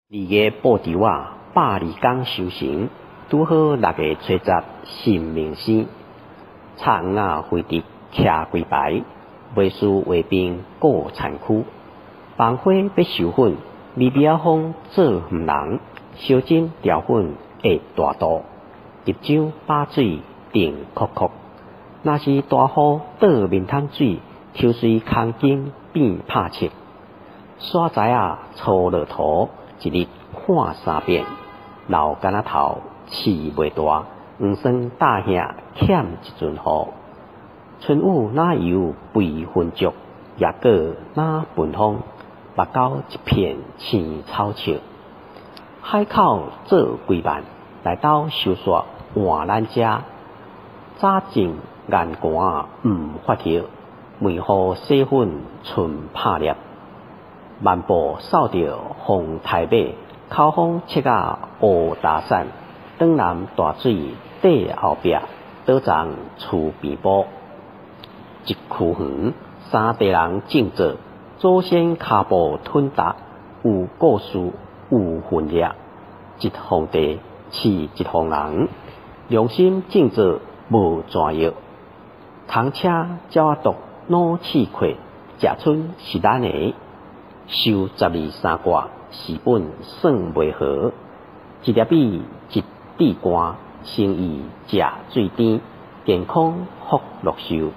2月布条120天修行，拄好6月初10新明星，插黄飞直徛几排，未输卫兵过残区。放火要收粉，微微风做毋人，烧针调粉会大度，入掌把水定哭哭。若是大雨倒面滩水，抽水空间变拍切。沙材粗落土，一日看3遍，老干仔头刺袂大，黄霜大兄欠一阵雨。春雨哪有肥浑足，野果哪奔风，目沟一片青草笑。海口做规万，来到收煞换咱遮。早种眼寒毋发热，梅雨洗粉春拍粒。漫步扫着风台马，口风切乌大伞。东南大水底后壁，倒藏厝边坡。一区园3代人种作，祖先骹步吞踏，有故事有分量。一方地饲一方人，良心种作无全药。空车鸟毒脑刺溃，食春是咱的。收12、3卦，时本算袂好。一粒米一地瓜，生意食水甜，健康福禄寿。